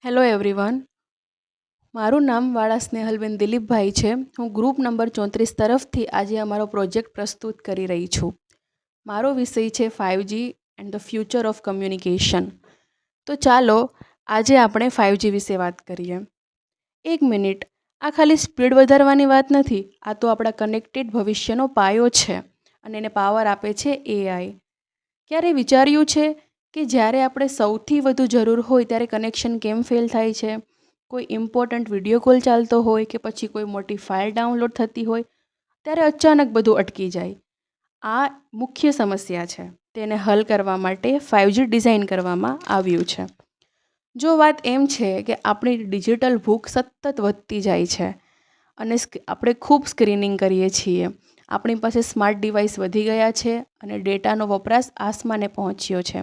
Hello everyone, મારું નામ વાળા સ્નેહલબેન દિલીપભાઈ છે. હું ગ્રુપ નંબર 34 તરફથી આજે અમારો પ્રોજેક્ટ પ્રસ્તુત કરી રહી છું. મારો વિષય છે 5G and the future of communication. તો ચાલો આજે આપણે 5G વિશે વાત કરીએ. એક મિનિટ, આ ખાલી સ્પીડ વધારવાની વાત નથી. આ તો આપણા કનેક્ટેડ ભવિષ્યનો પાયો છે અને એને પાવર આપે છે AI. ક્યારે વિચાર્યું છે કે જ્યારે આપણે સૌથી વધુ જરૂર હોય ત્યારે કનેક્શન કેમ ફેલ થાય છે? કોઈ ઇમ્પોર્ટન્ટ વિડીયો કોલ ચાલતો હોય કે પછી કોઈ મોટી ફાઇલ ડાઉનલોડ થતી હોય ત્યારે અચાનક બધું અટકી જાય. આ મુખ્ય સમસ્યા છે. તેને હલ કરવા માટે 5G ડિઝાઇન કરવામાં આવ્યું છે. જો વાત એમ છે કે આપણી ડિજિટલ ભૂખ સતત વધતી જાય છે અને આપણે ખૂબ સ્ક્રીનિંગ કરીએ છીએ. આપણી પાસે સ્માર્ટ ડિવાઇસ વધી ગયા છે અને ડેટાનો વપરાશ આસમાને પહોંચ્યો છે.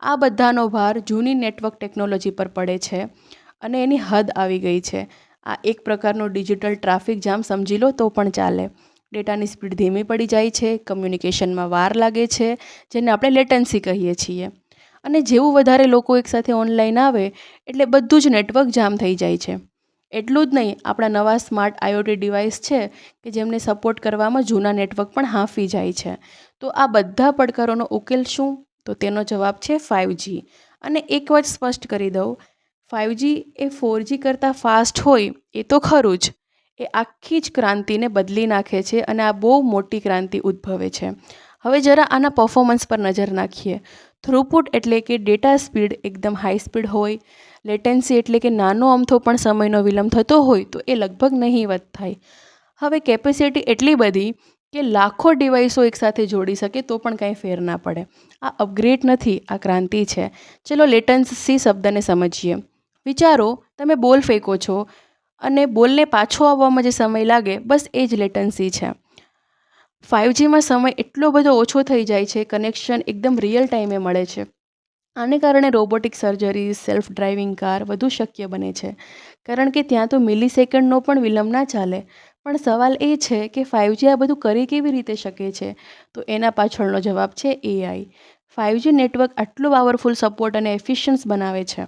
આ બધાનો ભાર જૂની નેટવર્ક ટેકનોલોજી પર પડે છે અને એની હદ આવી ગઈ છે. આ એક પ્રકારનો ડિજિટલ ટ્રાફિક જામ સમજી લો તો પણ ચાલે. ડેટાની સ્પીડ ધીમી પડી જાય છે, કમ્યુનિકેશનમાં વાર લાગે છે, જેને આપણે લેટન્સી કહીએ છીએ. અને જેવું વધારે લોકો એકસાથે ઓનલાઈન આવે એટલે બધું જ નેટવર્ક જામ થઈ જાય છે. એટલું જ નહીં, આપણા નવા સ્માર્ટ IoT ડિવાઇસ છે કે જેમને સપોર્ટ કરવામાં જૂના નેટવર્ક પણ હાંફી જાય છે. તો આ બધા પડકારોનો ઉકેલ શું? તો તેનો જવાબ છે 5G. અને એક વાત સ્પષ્ટ કરી દઉં, 5G એ 4G કરતાં ફાસ્ટ હોય એ તો ખરું જ. એ આખી જ ક્રાંતિને બદલી નાખે છે અને આ બહુ મોટી ક્રાંતિ ઉદ્ભવે છે. હવે જરા આના પરફોર્મન્સ પર નજર નાખીએ. થ્રુપુટ એટલે કે ડેટા સ્પીડ એકદમ હાઈ સ્પીડ હોય. લેટેન્સી એટલે કે નાનો અમથો પણ સમયનો વિલંબ થતો હોય તો એ લગભગ નહીવત થાય. હવે કેપેસિટી એટલી બધી કે લાખો ડિવાઇસો એકસાથે જોડી શકે તો પણ કાંઈ ફેર ના પડે. આ અપગ્રેડ નથી, આ ક્રાંતિ છે. ચલો લેટન્સી શબ્દને સમજીએ. વિચારો, તમે બોલ ફેંકો છો અને બોલને પાછો આવવામાં જે સમય લાગે, બસ એ જ લેટન્સી છે. 5Gમાં સમય એટલો બધો ઓછો થઈ જાય છે, કનેક્શન એકદમ રિયલ ટાઈમે મળે છે. આને કારણે robotic surgery, self driving car વધુ શક્ય બને છે. કારણ કે ત્યાં તો મિલી સેકન્ડનો પણ વિલંબ ના ચાલે. પણ સવાલ એ છે કે 5G આ બધું કરી કેવી રીતે શકે છે? તો એના પાછળનો જવાબ છે AI. 5G નેટવર્ક આટલું પાવરફુલ સપોર્ટ અને એફિશિયન્સ બનાવે છે.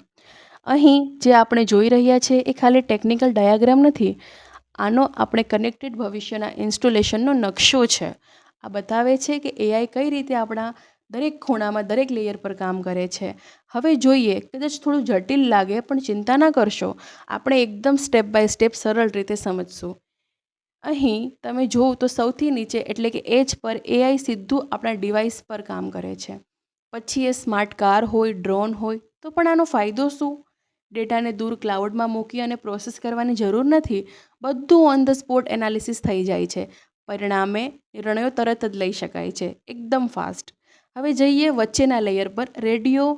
અહીં જે આપણે જોઈ રહ્યા છે એ ખાલી ટેકનિકલ ડાયાગ્રામ નથી. આનો આપણે કનેક્ટેડ ભવિષ્યના ઇન્સ્ટોલેશનનો નકશો છે. આ બતાવે છે કે AI કઈ રીતે આપણા દરેક ખૂણામાં, દરેક લેયર પર કામ કરે છે. હવે જોઈએ, કદાચ થોડું જટિલ લાગે પણ ચિંતા ના કરશો, આપણે એકદમ સ્ટેપ બાય સ્ટેપ સરળ રીતે સમજશું. અહીં તમે જુઓ તો સૌથી નીચે એટલે કે એજ પર AI સીધું આપણા ડિવાઇસ પર કામ કરે છે. પછી એ સ્માર્ટ કાર હોય, ડ્રોન હોય તો પણ આનો ફાયદો શું? ડેટાને દૂર ક્લાઉડમાં મૂકી અને પ્રોસેસ કરવાની જરૂર નથી. બધું ઓન ધ સ્પોટ એનાલિસિસ થઈ જાય છે. પરિણામે નિર્ણયો તરત જ લઈ શકાય છે, એકદમ ફાસ્ટ. હવે જઈએ વચ્ચેના લેયર પર, રેડિયો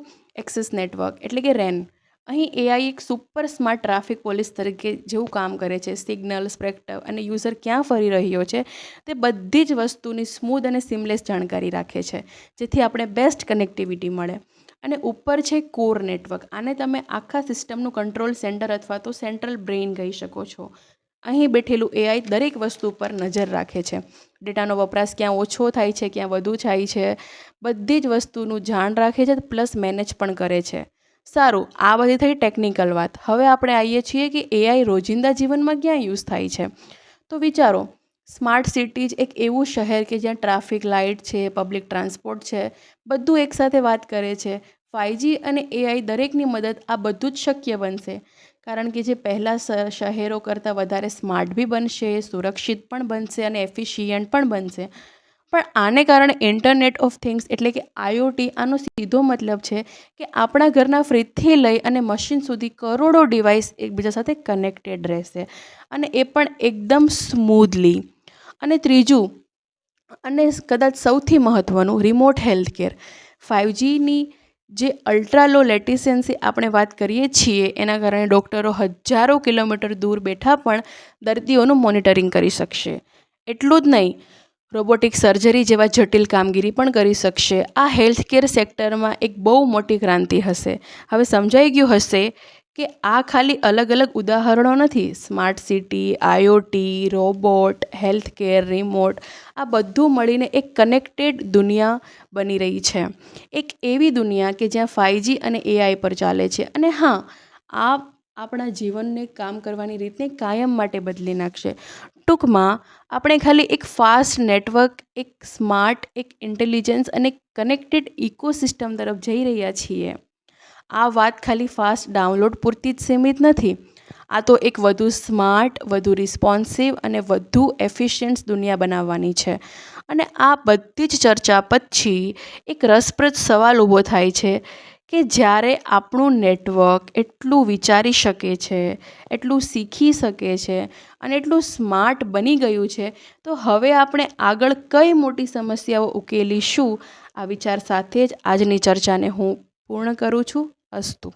એક્સેસ નેટવર્ક એટલે કે RAN. અહીં AI એક સુપર સ્માર્ટ ટ્રાફિક પોલીસ તરીકે જેવું કામ કરે છે. સિગ્નલ, સ્પેક્ટ્રમ અને યુઝર ક્યાં ફરી રહ્યો છે તે બધી જ વસ્તુની સ્મૂધ અને સિમલેસ જાણકારી રાખે છે, જેથી આપણે બેસ્ટ કનેક્ટિવિટી મળે. અને ઉપર છે કોર નેટવર્ક. આને તમે આખા સિસ્ટમનું કંટ્રોલ સેન્ટર અથવા તો સેન્ટ્રલ બ્રેઇન કહી શકો છો. અહીં બેઠેલું AI દરેક વસ્તુ પર નજર રાખે છે. ડેટાનો વપરાશ ક્યાં ઓછો થાય છે, ક્યાં વધુ થાય છે, બધી જ વસ્તુનું જાણ રાખે છે, પ્લસ મેનેજ પણ કરે છે. સારું, આ બધી થઈ ટેકનિકલ વાત. હવે આપણે આવીએ છીએ કે AI રોજિંદા જીવનમાં ક્યાં યુઝ થાય છે. તો વિચારો, સ્માર્ટ સિટી જ એક એવું શહેર કે જ્યાં ટ્રાફિક લાઇટ છે, પબ્લિક ટ્રાન્સપોર્ટ છે, બધું એકસાથે વાત કરે છે. 5G અને AI દરેકની મદદ આ બધું જ શક્ય બનશે. કારણ કે જે પહેલાં શહેરો કરતાં વધારે સ્માર્ટ બી બનશે, સુરક્ષિત પણ બનશે અને એફિશિયન્ટ પણ બનશે. પણ આને કારણે ઇન્ટરનેટ ઓફ થિંગ્સ એટલે કે IoT, આનો સીધો મતલબ છે કે આપણા ઘરના ફ્રીજથી લઈ અને મશીન સુધી કરોડો ડિવાઇસ એકબીજા સાથે કનેક્ટેડ રહેશે અને એ પણ એકદમ સ્મૂધલી. અને ત્રીજું અને કદાચ સૌથી મહત્ત્વનું, રિમોટ હેલ્થકેર. 5Gની જે અલ્ટ્રા લો લેટિસન્સી આપણે વાત કરીએ છીએ એના કારણે ડૉક્ટરો હજારો કિલોમીટર દૂર બેઠા પણ દર્દીઓનું મોનિટરિંગ કરી શકશે. એટલું જ નહીં, રોબોટિક સર્જરી જેવા જટિલ કામગીરી પણ કરી શકશે. આ હેલ્થકેર સેક્ટરમાં એક બહુ મોટી ક્રાંતિ હશે. હવે સમજાઈ ગયું હશે કે આ ખાલી અલગ અલગ ઉદાહરણો નથી. Smart city, IoT, robot, healthcare, remote, આ બધું મળીને એક કનેક્ટેડ દુનિયા બની રહી છે. એક એવી દુનિયા કે જ્યાં 5G અને AI પર ચાલે છે. અને હા, આ આપણા જીવનને કામ કરવાની રીતને કાયમ માટે બદલી નાખશે. ટૂંકમાં આપણે ખાલી એક ફાસ્ટ નેટવર્ક, એક સ્માર્ટ, એક ઇન્ટેલિજન્સ અને કનેક્ટેડ ઇકોસિસ્ટમ તરફ જઈ રહ્યા છીએ. આ વાત ખાલી ફાસ્ટ ડાઉનલોડ પૂરતી જ સીમિત નથી. આ તો એક વધુ સ્માર્ટ, વધુ રિસ્પોન્સિવ અને વધુ એફિશિયન્ટ દુનિયા બનાવવાની છે. અને આ બધી જ ચર્ચા પછી એક રસપ્રદ સવાલ ઊભો થાય છે કે જ્યારે આપણું નેટવર્ક એટલું વિચારી શકે છે, એટલું શીખી શકે છે અને એટલું સ્માર્ટ બની ગયું છે, તો હવે આપણે આગળ કઈ મોટી સમસ્યાઓ ઉકેલીશું? આ વિચાર સાથે જ આજની ચર્ચાને હું પૂર્ણ કરું છું. અસ્તુ.